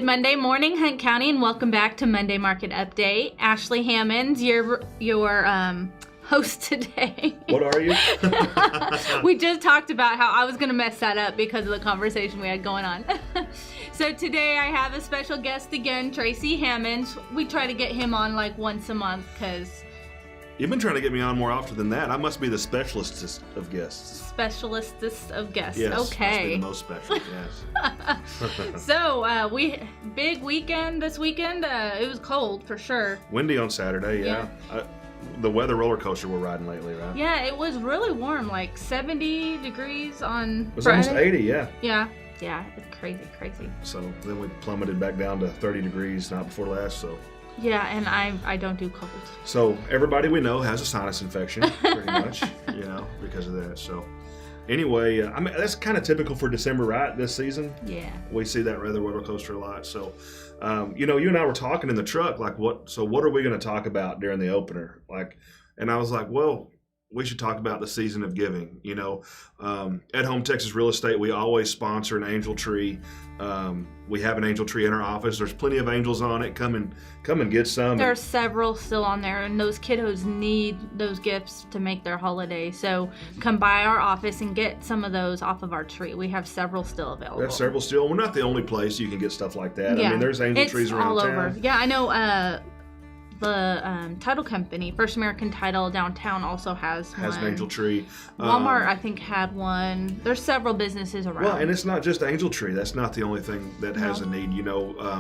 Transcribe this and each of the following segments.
Monday morning, Hunt County, and welcome back to Monday Market Update. Ashley Hammonds, your host today. What are you? We just talked about how I was going to mess that up because of the conversation we had going on. So today I have a special guest again, Tracy Hammonds. We try to get him on like once a month because... You've been trying to get me on more often than that. I must be the specialist of guests. Specialistest of guests. Yes, okay. Must be the most special, yes. So, big weekend this weekend. It was cold for sure. Windy on Saturday, yeah. The weather roller coaster we're riding lately, right? Yeah, it was really warm, like 70 degrees on It was Friday. almost 80, yeah. Yeah, it's crazy. So then we plummeted back down to 30 degrees night before last, so. Yeah, and I don't do cold. So everybody we know has a sinus infection, pretty much, because of that. So anyway, I mean, that's kind of typical for December, right, this season? Yeah. We see that weather roller coaster a lot. So, you and I were talking in the truck, like, what are we going to talk about during the opener? And I was like, well, we should talk about the season of giving. At Home Texas Real Estate, we always sponsor an angel tree. We have an angel tree in our office. There's plenty of angels on it. Come and get some. There are several still on there, and those kiddos need those gifts to make their holiday. So come by our office and get some of those off of our tree. We have several still available. There's several still. We're not the only place you can get stuff like that. Yeah. I mean, there's angel trees around all town. over. Yeah, I know. The title company, First American Title downtown, also has an one. angel tree. Walmart, I think, had one. There's several businesses around. Well, and it's not just angel tree. That's not the only thing that has a need.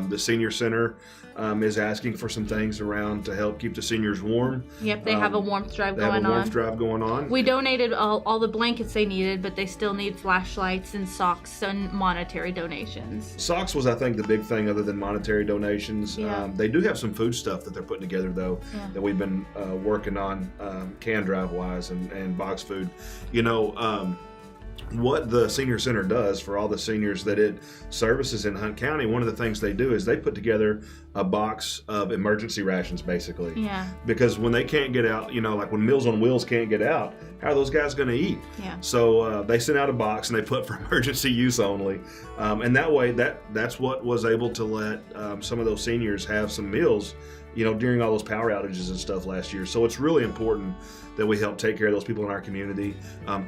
The senior center is asking for some things around to help keep the seniors warm. Yep, they have a warmth drive going on. They have a warmth drive going on. We donated all the blankets they needed, but they still need flashlights and socks and monetary donations. Socks was, I think, the big thing other than monetary donations. Yeah. They do have some food stuff that they're putting together, though, that we've been working on can drive-wise and box food. What the senior center does for all the seniors that it services in Hunt County, one of the things they do is they put together a box of emergency rations, basically. Yeah. Because when they can't get out, like when Meals on Wheels can't get out, how are those guys going to eat? Yeah. So they sent out a box and they put for emergency use only. And that way, that's what was able to let some of those seniors have some meals, during all those power outages and stuff last year. So it's really important that we help take care of those people in our community.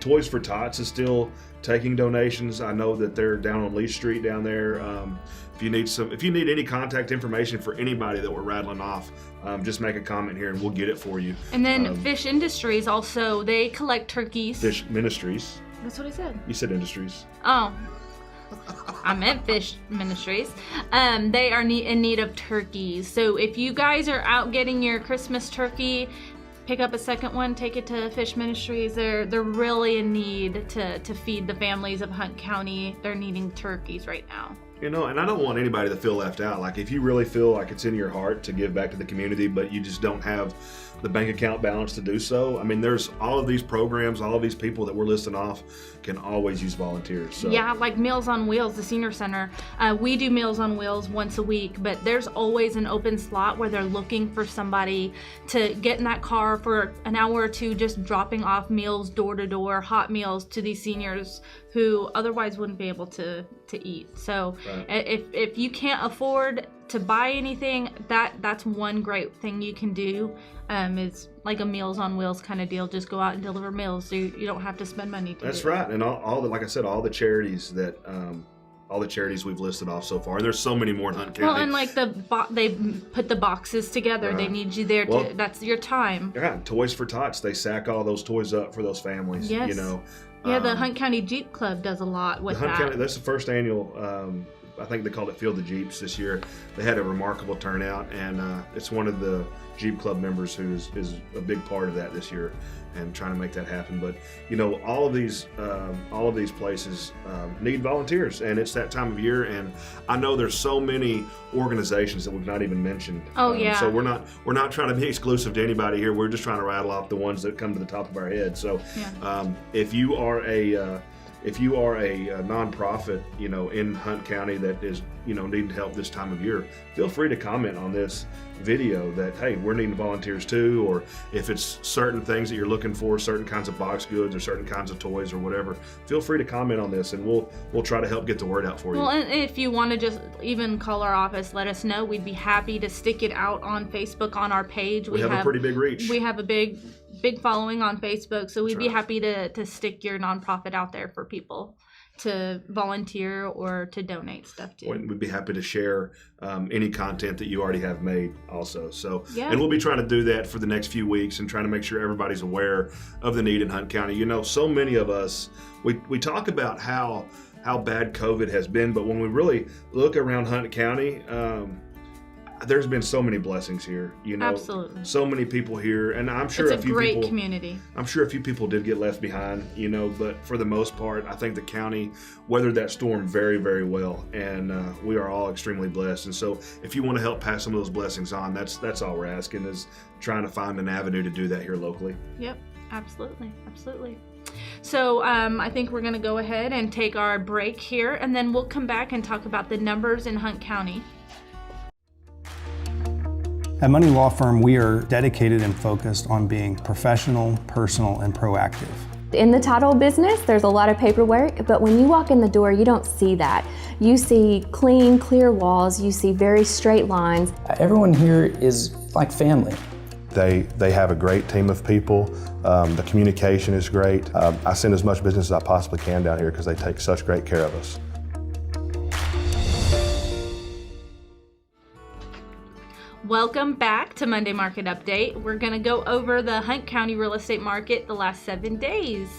Toys for Tots is still taking donations. I know that they're down on Lee Street down there. If you need any contact information for anybody that we're rattling off, just make a comment here and we'll get it for you. And then Fish Industries also, they collect turkeys. Fish Ministries. That's what I said. You said Industries. Oh. I meant Fish Ministries. They are in need of turkeys. So if you guys are out getting your Christmas turkey, pick up a second one, take it to Fish Ministries. They're really in need to feed the families of Hunt County. They're needing turkeys right now. And I don't want anybody to feel left out. Like, if you really feel like it's in your heart to give back to the community, but you just don't have the bank account balance to do so, I mean, there's all of these programs, all of these people that we're listing off can always use volunteers. So. Yeah, like Meals on Wheels, the senior center. We do Meals on Wheels once a week, but there's always an open slot where they're looking for somebody to get in that car for an hour or two, just dropping off meals door to door, hot meals to these seniors who otherwise wouldn't be able to eat. So if you can't afford to buy anything, that's one great thing you can do. Is like a Meals on Wheels kind of deal. Just go out and deliver meals, so you don't have to spend money to That's do it. right. And all the, like I said, all the charities that all the charities we've listed off so far, and there's so many more in Hunt County. Well, and like they put the boxes together. Right. They need you there. That's your time. Yeah, Toys for Tots. They sack all those toys up for those families. Yes. Yeah, the Hunt County Jeep Club does a lot with that. County, that's the first annual. I think they called it Field the Jeeps this year. They had a remarkable turnout, and it's one of the Jeep Club members who is a big part of that this year and trying to make that happen. But all of these places need volunteers, and it's that time of year. And I know there's so many organizations that we've not even mentioned. Oh yeah. So we're not trying to be exclusive to anybody here. We're just trying to rattle off the ones that come to the top of our head. So if you are if you are a nonprofit, in Hunt County that is, needing help this time of year, feel free to comment on this video that, hey, we're needing volunteers too, or if it's certain things that you're looking for, certain kinds of box goods or certain kinds of toys or whatever, feel free to comment on this, and we'll try to help get the word out for you. Well, and if you want to just even call our office, let us know. We'd be happy to stick it out on Facebook on our page. We have a pretty big reach. We have a big following on Facebook, so we'd be right. happy to stick your nonprofit out there for people to volunteer or to donate stuff to. We'd be happy to share any content that you already have made also. So, yeah. And we'll be trying to do that for the next few weeks and trying to make sure everybody's aware of the need in Hunt County. So many of us, we talk about how bad COVID has been, but when we really look around Hunt County, there's been so many blessings here, Absolutely. So many people here, and I'm sure it's a few great people, community. I'm sure a few people did get left behind, but for the most part, I think the county weathered that storm very, very well, and we are all extremely blessed. And so, if you want to help pass some of those blessings on, that's all we're asking, is trying to find an avenue to do that here locally. Yep, absolutely. So I think we're going to go ahead and take our break here, and then we'll come back and talk about the numbers in Hunt County. At Money Law Firm, we are dedicated and focused on being professional, personal, and proactive. In the title business, there's a lot of paperwork, but when you walk in the door, you don't see that. You see clean, clear walls, you see very straight lines. Everyone here is like family. They have a great team of people. The communication is great. I send as much business as I possibly can down here because they take such great care of us. Welcome back to Monday Market Update. We're going to go over the Hunt County real estate market the last 7 days.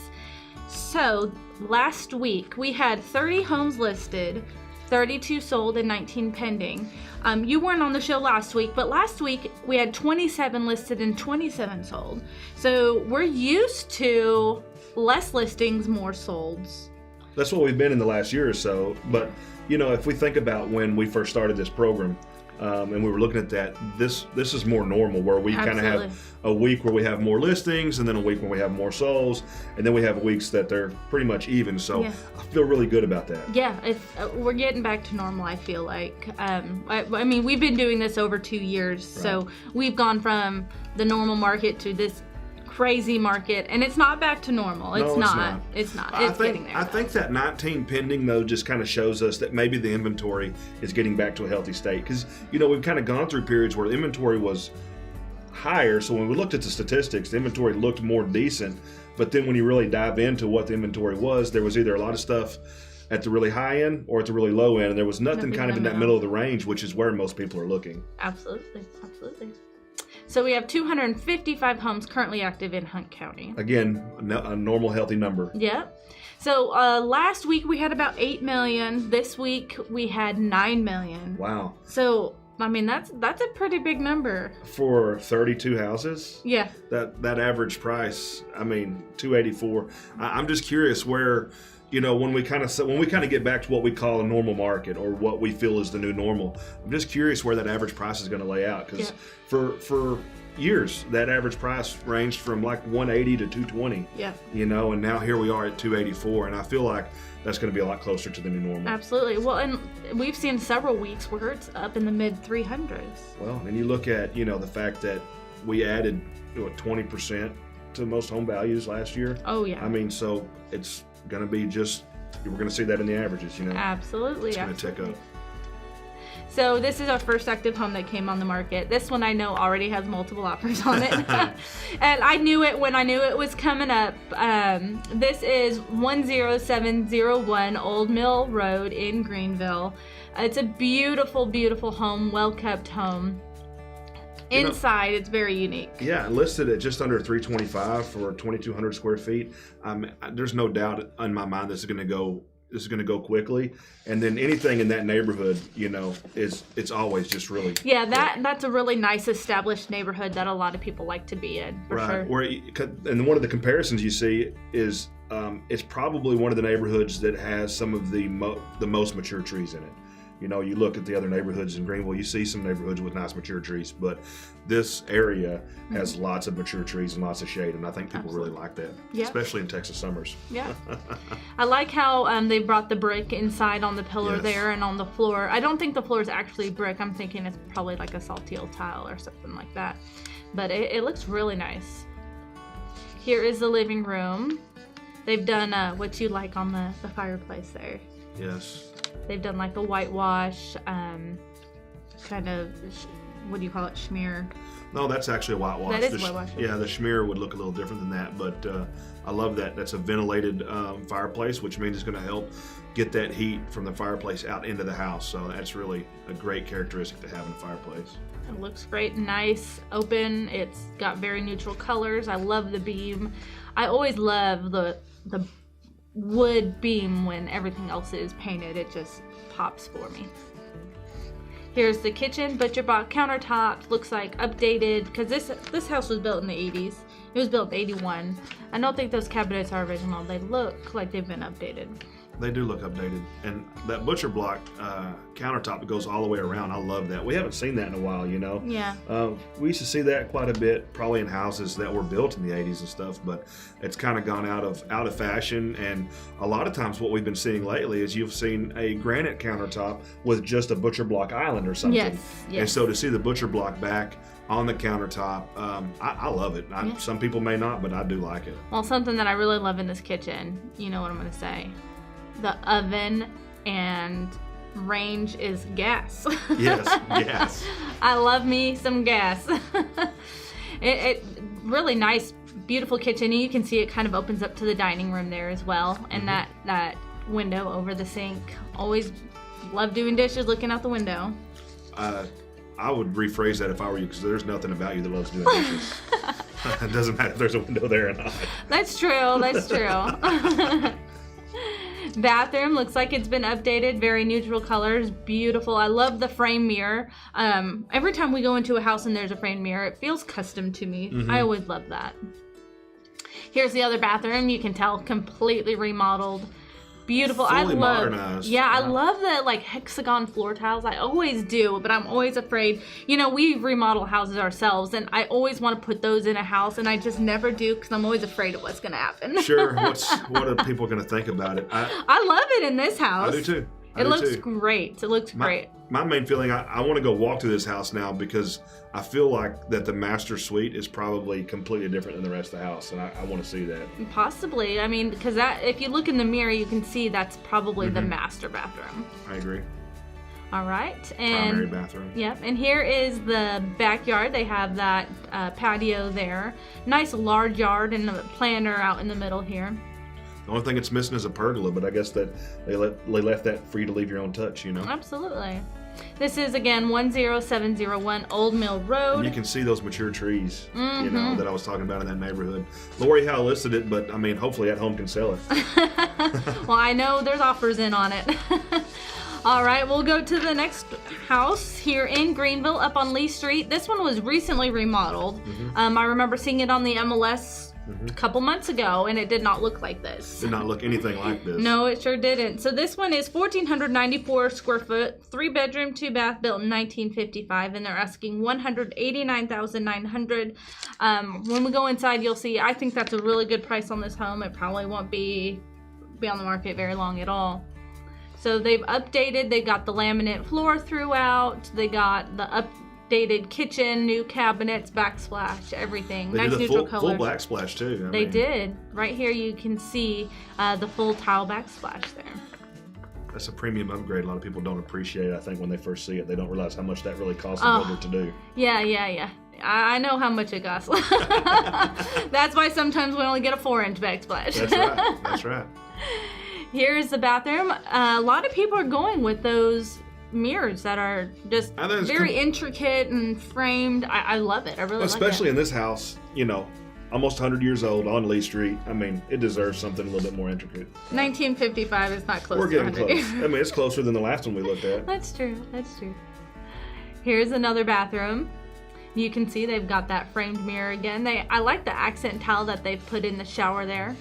So last week we had 30 homes listed, 32 sold, and 19 pending. You weren't on the show last week, but last week we had 27 listed and 27 sold. So we're used to less listings, more solds. That's what we've been in the last year or so. But, if we think about when we first started this program, and we were looking at that, this is more normal, where we kind of have a week where we have more listings, and then a week where we have more solds, and then we have weeks that they're pretty much even. So yeah. I feel really good about that. Yeah, we're getting back to normal, I feel like. I mean, we've been doing this over 2 years, right. So we've gone from the normal market to this crazy market, and it's not back to normal. It's not. It's getting there. I think that 19 pending, though, just kind of shows us that maybe the inventory is getting back to a healthy state, because we've kind of gone through periods where the inventory was higher. So when we looked at the statistics, the inventory looked more decent, but then when you really dive into what the inventory was, there was either a lot of stuff at the really high end or at the really low end, and there was nothing kind of in that middle of the range, which is where most people are looking. Absolutely. So we have 255 homes currently active in Hunt County. Again, a normal, healthy number. Yep. So last week we had about 8 million. This week we had 9 million. Wow. So I mean, that's a pretty big number for 32 houses. Yeah. That average price, I mean, 284. I'm just curious where, when we kind of get back to what we call a normal market, or what we feel is the new normal. I'm just curious where that average price is going to lay out, because for years that average price ranged from like 180 to 220. Yeah. And now here we are at 284, and I feel like that's going to be a lot closer to the new normal. Absolutely. Well, and we've seen several weeks where it's up in the mid 300s. Well, and you look at the fact that we added 20% to most home values last year. Oh yeah. I mean, so it's going to be we're going to see that in the averages, Absolutely. It's going to tick up. So this is our first active home that came on the market. This one I know already has multiple offers on it. And I knew it when I knew it was coming up. This is 10701 Old Mill Road in Greenville. It's a beautiful, beautiful home, well-kept home. Inside, it's very unique. Yeah, listed at just under $325 for 2,200 square feet. There's no doubt in my mind this is going to go quickly, and then anything in that neighborhood, it's always just really that's a really nice established neighborhood that a lot of people like to be in, for sure. And one of the comparisons you see is it's probably one of the neighborhoods that has some of the most mature trees in it. You know, you look at the other neighborhoods in Greenville, you see some neighborhoods with nice mature trees, but this area has lots of mature trees and lots of shade, and I think people really like that, Yeah. especially in Texas summers. Yeah. I like how they brought the brick inside on the pillar Yes. there and on the floor. I don't think the floor is actually brick. I'm thinking it's probably like a saltile tile or something like that. But it looks really nice. Here is the living room. They've done what you like on the fireplace there. Yes. They've done like a whitewash, kind of, what do you call it, schmear? No, that's actually a whitewash. That is The whitewash. Yeah, the schmear would look a little different than that, but I love that. That's a ventilated fireplace, which means it's going to help get that heat from the fireplace out into the house. So that's really a great characteristic to have in a fireplace. It looks great, nice, open. It's got very neutral colors. I love the beam. I always love the wood beam when everything else is painted. It just pops for me. Here's the kitchen, butcher box countertops. Looks like updated because this house was built in the 80s. It was built in 81. I don't think those cabinets are original. They look like they've been updated. They do look updated. And that butcher block countertop that goes all the way around, I love that. We haven't seen that in a while, you know? Yeah. We used to see that quite a bit, probably in houses that were built in the 80s and stuff, but it's kind of gone out of fashion. And a lot of times what we've been seeing lately is you've seen a granite countertop with just a butcher block island or something. Yes, yes. And so to see the butcher block back on the countertop, I love it. Some people may not, but I do like it. Well, something that I really love in this kitchen, you know what I'm going to say. The oven and range is gas. Yes, gas. I love me some gas. it really nice, beautiful kitchen. And you can see it kind of opens up to the dining room there as well. And that window over the sink. Always love doing dishes, looking out the window. I would rephrase that if I were you, because there's nothing about you that loves doing dishes. It doesn't matter if there's a window there or not. That's true. That's true. Bathroom looks like it's been updated. Very neutral colors. Beautiful. I love the frame mirror. Every time we go into a house and there's a frame mirror, it feels custom to me. I always love that. Here's the other bathroom. You can tell completely remodeled. Beautiful. Fully modernized. I love the like hexagon floor tiles. I always do, but I'm always afraid. You know, we remodel houses ourselves, and I always want to put those in a house, and I just never do because I'm always afraid of what's going to happen. Sure. What are people going to think about it? I love it in this house. I do too. It looks great. It looks great. My main feeling, I want to go walk through this house now because I feel like that the master suite is probably completely different than the rest of the house, and I want to see that. Possibly. I mean, because if you look in the mirror, you can see that's probably the master bathroom. I agree. All right. And Primary bathroom. Yep. And here is the backyard. They have that patio there. Nice large yard and a planter out in the middle here. The only thing it's missing is a pergola, but I guess that they left that for you to leave your own touch, you know? Absolutely. This is, again, 10701 Old Mill Road. And you can see those mature trees, you know, that I was talking about in that neighborhood. Lori Howe listed it, but I mean, hopefully At Home can sell it. Well, I know there's offers in on it. All right, we'll go to the next house here in Greenville up on Lee Street. This one was recently remodeled. I remember seeing it on the MLS a couple months ago, and it did not look like this. Did not look anything like this. No, it sure didn't. So this one is 1,494 square foot, 3-bedroom, 2-bath, built in 1955, and they're asking $189,900. When we go inside, you'll see. I think that's a really good price on this home. It probably won't be on the market very long at all. So they've updated. They've got the laminate floor throughout. They got the updated kitchen, new cabinets, backsplash, everything. They Nice did a neutral colors. full backsplash too. They did. Right here you can see the full tile backsplash there. That's a premium upgrade. A lot of people don't appreciate it. I think when they first see it, they don't realize how much that really costs a builder to do. Yeah. I know how much it costs. That's why sometimes we only get a 4-inch backsplash. That's right. Here's the bathroom. A lot of people are going with those mirrors that are just very intricate and framed. I love it. I really like it. Especially in this house, you know, almost 100 years old on Lee Street. I mean, it deserves something a little bit more intricate. 1955 is not close We're to getting 100 close. I mean, it's closer than the last one we looked at. That's true. Here's another bathroom. You can see they've got that framed mirror again. I like the accent tile that they've put in the shower there.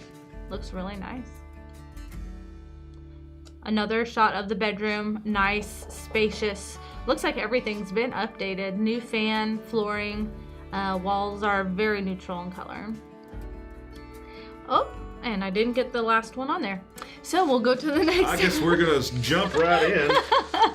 Looks really nice. Another shot of the bedroom, nice, spacious. Looks like everything's been updated. New fan, flooring, walls are very neutral in color. Oh, and I didn't get the last one on there. So we'll go to the next. I guess we're gonna jump right in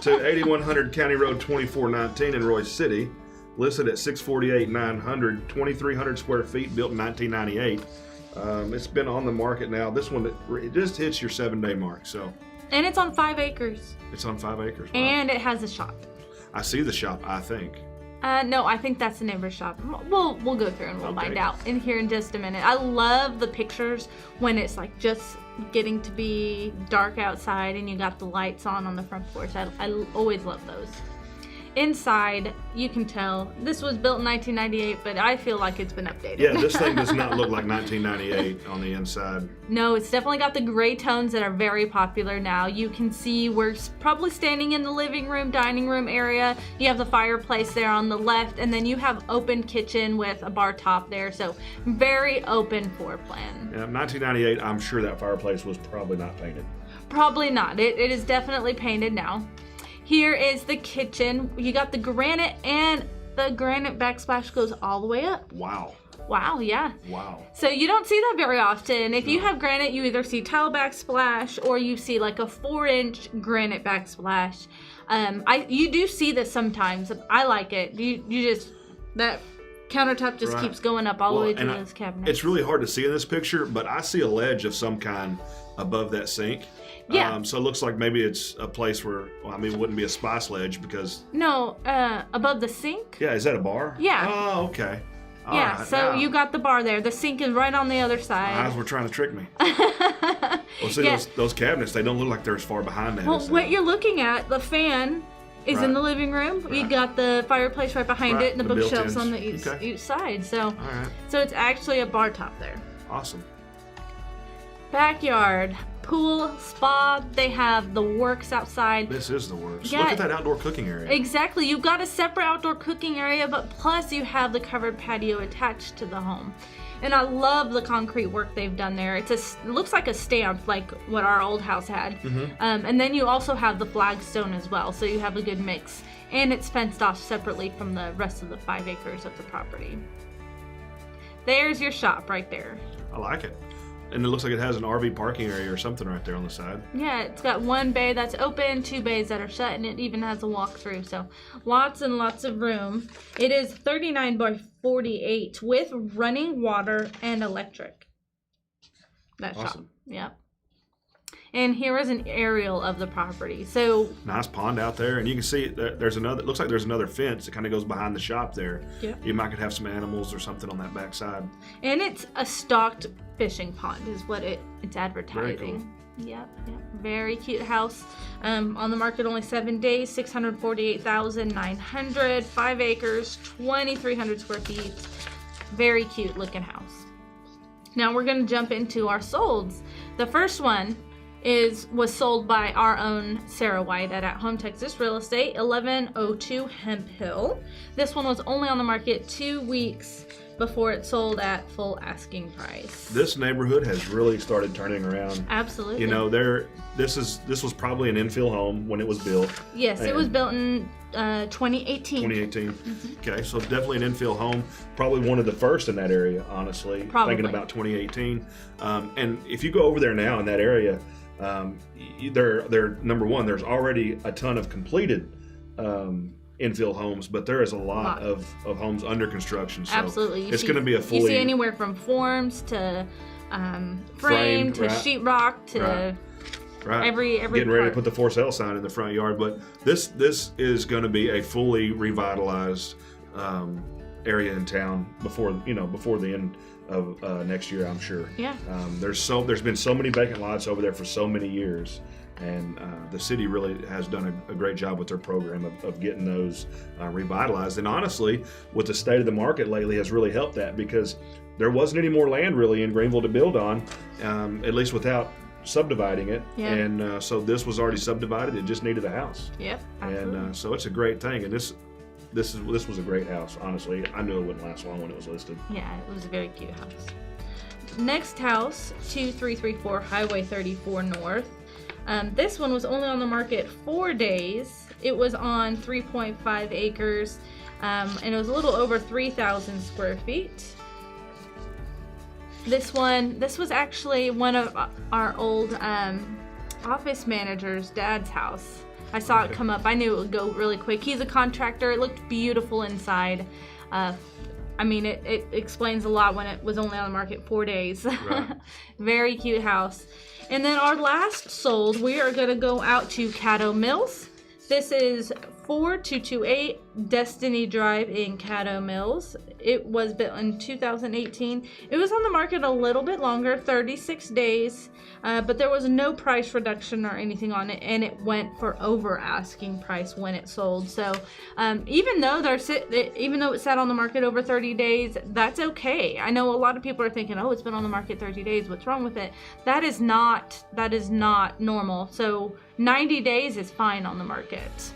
to 8100 County Road 2419 in Royce City, listed at 648,900, 2,300 square feet, built in 1998. It's been on the market now. This one, it just hits your 7-day mark. So. And it's on 5 acres. It's on 5 acres. Wow. And it has a shop. I see the shop, I think. No, I think that's the neighbor's shop. We'll go through and we'll find out in here in just a minute. I love the pictures when it's like just getting to be dark outside and you got the lights on the front porch. I always love those. Inside, you can tell this was built in 1998, but I feel like it's been updated. Yeah, this thing does not look like 1998 on the inside. No, it's definitely got the gray tones that are very popular now. You can see we're probably standing in the living room, dining room area. You have the fireplace there on the left, and then you have open kitchen with a bar top there. So very open floor plan. Yeah, 1998, I'm sure that fireplace was probably not painted. Probably not. It is definitely painted now. Here is the kitchen. You got the granite, and the granite backsplash goes all the way up. Wow. Wow, yeah. Wow. So you don't see that very often. If you have granite, you either see tile backsplash or you see like a 4-inch granite backsplash. You do see this sometimes. I like it. You just, that countertop just keeps going up all the way to those cabinets. It's really hard to see in this picture, but I see a ledge of some kind above that sink. Yeah. So it looks like maybe it's a place where, well, I mean, it wouldn't be a spice ledge because... No, above the sink? Yeah, is that a bar? Yeah. Oh, okay. All yeah, right, so now, you got the bar there. The sink is right on the other my side. eyes were trying to trick me. Well, see, Yeah. those cabinets, they don't look like they're as far behind that. Well, as what you're looking at, the fan is in the living room. You got the fireplace right behind it, and the bookshelves built-ins. on the each side. So, All right. so it's actually a bar top there. Awesome. Backyard, pool, spa. They have the works outside. This is the worst. Yeah. Look at that outdoor cooking area. Exactly. You've got a separate outdoor cooking area, but plus you have the covered patio attached to the home. And I love the concrete work they've done there. It looks like a stamp, like what our old house had. And then you also have the flagstone as well, so you have a good mix. And it's fenced off separately from the rest of the 5 acres of the property. There's your shop right there. I like it. And it looks like it has an RV parking area or something right there on the side. Yeah, it's got 1 bay that's open, 2 bays that are shut, and it even has a walk-through. So lots and lots of room. It is 39 by 48 with running water and electric. That shop. Awesome. Yep. And here is an aerial of the property. So Nice pond out there, and you can see there's another. It looks like there's another fence that kind of goes behind the shop there. Yeah. You might could have some animals or something on that back side. and it's a stocked fishing pond is what it's advertising. Yep. Very cute house. On the market only 7 days, 648,900, 5 acres, 2,300 square feet. Very cute looking house. Now we're gonna jump into our solds. The first one was sold by our own Sarah White at Home Texas Real Estate, 1102 Hemp Hill. This one was only on the market 2 weeks before it sold at full asking price. This neighborhood has really started turning around. Absolutely. You know, this was probably an infill home when it was built. Yes, it was built in 2018. 2018. Okay, so definitely an infill home. Probably one of the first in that area, honestly. Probably. Thinking about 2018. And if you go over there now in that area, they're number one, there's already a ton of completed infill homes, but there is a lot of homes under construction. So Absolutely. it's going to be a fully... You see anywhere from forms to frame to right. sheetrock to Right. every Getting ready to part. put the for sale sign in the front yard, but this is going to be a fully revitalized area in town before the end of next year, I'm sure. Yeah. There's been so many vacant lots over there for so many years, and the city really has done a great job with their program of getting those revitalized. And honestly, with the state of the market lately has really helped that, because there wasn't any more land really in Greenville to build on, at least without subdividing it. Yeah. And so this was already subdivided. It just needed a house. Yep. Absolutely. And so it's a great thing. And this was a great house. Honestly, I knew it wouldn't last long when it was listed. Yeah, it was a very cute house. Next house, 2334 Highway 34 North. This one was only on the market 4 days. It was on 3.5 acres, and it was a little over 3,000 square feet. This was actually one of our old office manager's dad's house. I saw it come up. I knew it would go really quick. He's a contractor. It looked beautiful inside. I mean, it explains a lot when it was only on the market 4 days. Right. Very cute house. And then our last sold, we are going to go out to Caddo Mills. This is 4228 Destiny Drive in Caddo Mills. It was built in 2018. It was on the market a little bit longer, 36 days, but there was no price reduction or anything on it, and it went for over asking price when it sold. So even though it sat on the market over 30 days, that's okay. I know a lot of people are thinking, oh, it's been on the market 30 days. What's wrong with it? That is not normal. So 90 days is fine on the market.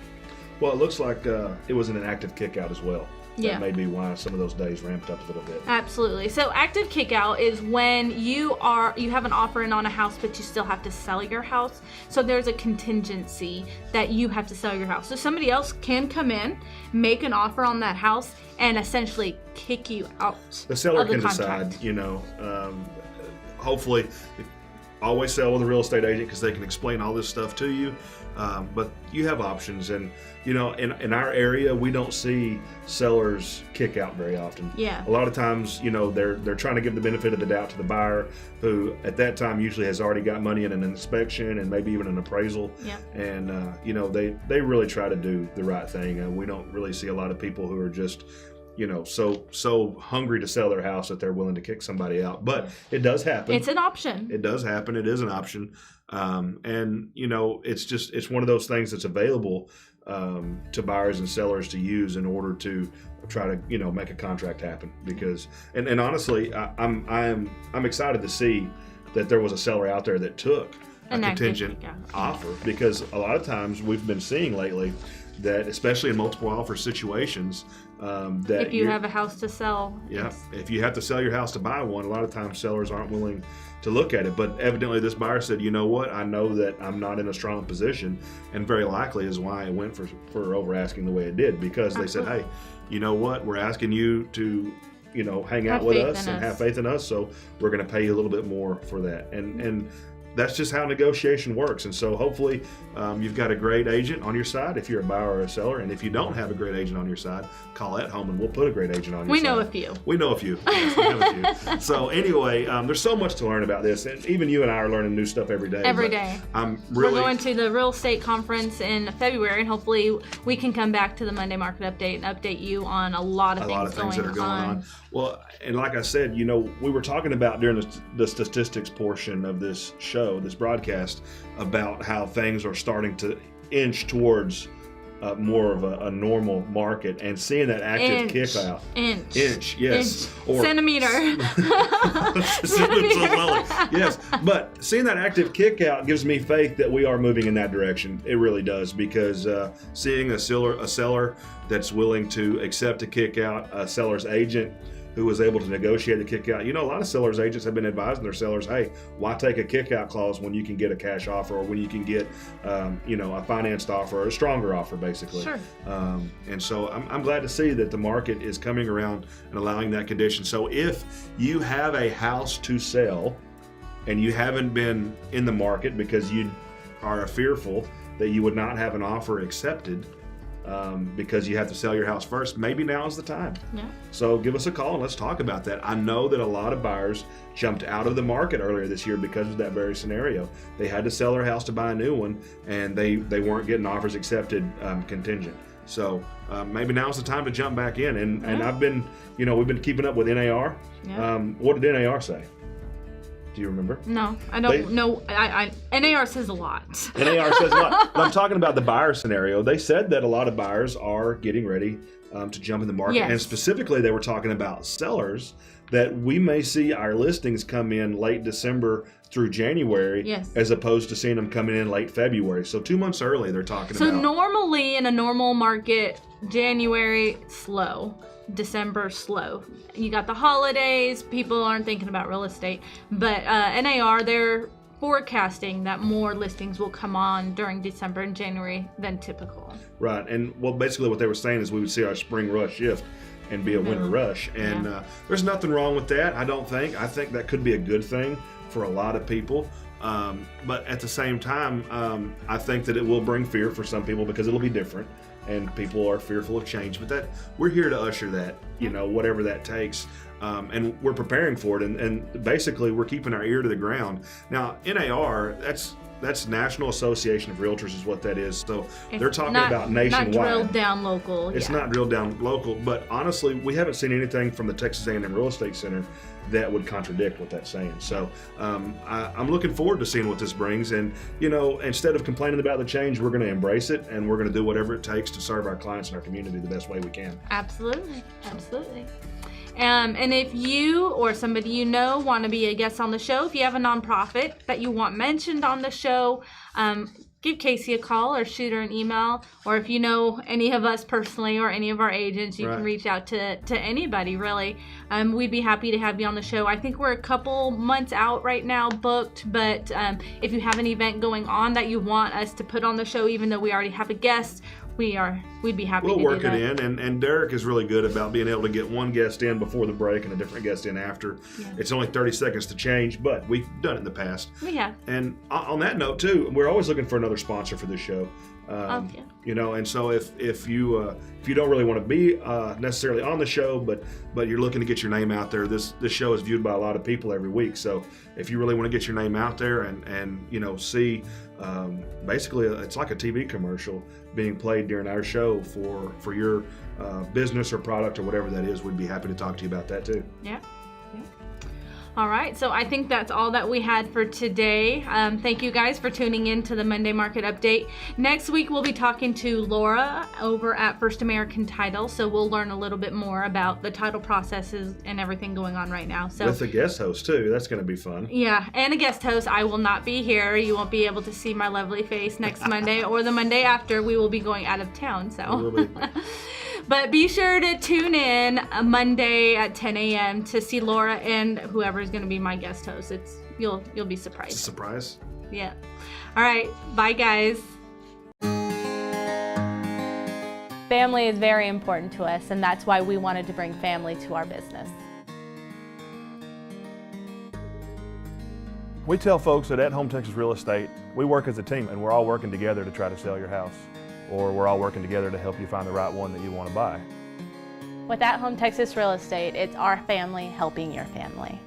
Well, it looks like it was an active kick-out as well. Yeah. That may be why some of those days ramped up a little bit. Absolutely. So active kick-out is when you have an offer in on a house, but you still have to sell your house. So there's a contingency that you have to sell your house. So somebody else can come in, make an offer on that house, and essentially kick you out. The seller of the can contract. decide, hopefully, always sell with a real estate agent because they can explain all this stuff to you. But you have options, and in our area, we don't see sellers kick out very often. Yeah. A lot of times, they're trying to give the benefit of the doubt to the buyer, who at that time usually has already got money in an inspection and maybe even an appraisal. Yeah. And they really try to do the right thing. We don't really see a lot of people who are just so hungry to sell their house that they're willing to kick somebody out. But it does happen. It's an option. It does happen. It is an option. And it's one of those things that's available to buyers and sellers to use in order to try to make a contract happen. Because and honestly, I'm excited to see that there was a seller out there that took a contingent offer, because a lot of times we've been seeing lately that, especially in multiple offer situations, that if you have a house to sell. Yeah, if you have to sell your house to buy one, a lot of times sellers aren't willing to look at it. But evidently this buyer said, you know what, I know that I'm not in a strong position, and very likely is why it went for over asking the way it did, because they said, hey, you know what, we're asking you to hang out with us and have faith in us, so we're going to pay you a little bit more for that. And that's just how negotiation works. And so hopefully you've got a great agent on your side if you're a buyer or a seller. And if you don't have a great agent on your side, call at home and we'll put a great agent on your side. We know a few. We know a few. Yes, we know a few. So anyway, there's so much to learn about this. And even you and I are learning new stuff every day. Every day. We're going to the real estate conference in February, and hopefully we can come back to the Monday Market Update and update you on a lot of things that are going on. Well, and like I said, we were talking about during the statistics portion of this show, this broadcast, about how things are starting to inch towards more of a normal market, and seeing that active kick out. Inch, yes. Or centimeter. Yes, but seeing that active kick out gives me faith that we are moving in that direction. It really does, because seeing a seller that's willing to accept a kick out, a seller's agent who was able to negotiate the kick out. A lot of sellers agents have been advising their sellers, hey, why take a kick out clause when you can get a cash offer, or when you can get, a financed offer, or a stronger offer, basically. Sure. And so I'm glad to see that the market is coming around and allowing that condition. So if you have a house to sell and you haven't been in the market because you are fearful that you would not have an offer accepted, because you have to sell your house first, maybe now is the time. Yeah. So give us a call and let's talk about that. I know that a lot of buyers jumped out of the market earlier this year because of that very scenario. They had to sell their house to buy a new one, and they weren't getting offers accepted contingent. So maybe now's the time to jump back in. And I've been, we've been keeping up with NAR. Yeah. What did NAR say? Do you remember? No, I don't know. NAR says a lot. NAR says a lot. But I'm talking about the buyer scenario. They said that a lot of buyers are getting ready to jump in the market. Yes. And specifically, they were talking about sellers, that we may see our listings come in late December through January, yes, as opposed to seeing them coming in late February. So 2 months early, they're talking about. So normally in a normal market, January, slow. December, slow. You got the holidays, people aren't thinking about real estate. But NAR, they're forecasting that more listings will come on during December and January than typical. Right, and well, basically what they were saying is we would see our spring rush shift and be a winter rush, and there's nothing wrong with that. I don't think. I think that could be a good thing for a lot of people. But at the same time, I think that it will bring fear for some people because it'll be different, and people are fearful of change. But that we're here to usher that, whatever that takes, and we're preparing for it. And basically, we're keeping our ear to the ground. Now, NAR, that's National Association of Realtors is what that is. So they're talking about nationwide. Not drilled down local. It's not drilled down local, but honestly, we haven't seen anything from the Texas A&M Real Estate Center that would contradict what that's saying. So I'm looking forward to seeing what this brings. And, instead of complaining about the change, we're going to embrace it, and we're going to do whatever it takes to serve our clients and our community the best way we can. Absolutely. Absolutely. And if you or somebody you know want to be a guest on the show, if you have a nonprofit that you want mentioned on the show, give Casey a call or shoot her an email. Or if you know any of us personally or any of our agents, you can reach out to anybody, really. We'd be happy to have you on the show. I think we're a couple months out right now booked, but if you have an event going on that you want us to put on the show, even though we already have a guest, we'd be happy to do that. We'll work it in, and Derek is really good about being able to get one guest in before the break and a different guest in after. Yeah. It's only 30 seconds to change, but we've done it in the past. We have. And on that note, too, we're always looking for another sponsor for this show. And so if you don't really want to be necessarily on the show, but you're looking to get your name out there, this show is viewed by a lot of people every week. So if you really want to get your name out there and see, basically it's like a TV commercial being played during our show for your business or product or whatever that is, we'd be happy to talk to you about that too. Yeah. All right, so I think that's all that we had for today. Thank you guys for tuning in to the Monday Market Update. Next week, we'll be talking to Laura over at First American Title, so we'll learn a little bit more about the title processes and everything going on right now. So with a guest host, too. That's going to be fun. Yeah, and a guest host. I will not be here. You won't be able to see my lovely face next Monday or the Monday after. We will be going out of town, so... But be sure to tune in Monday at 10 a.m. to see Laura and whoever is going to be my guest host. You'll be surprised. Surprise? Yeah. All right. Bye, guys. Family is very important to us, and that's why we wanted to bring family to our business. We tell folks that at Home Texas Real Estate, we work as a team, and we're all working together to try to sell your house. Or we're all working together to help you find the right one that you want to buy. With At Home Texas Real Estate, it's our family helping your family.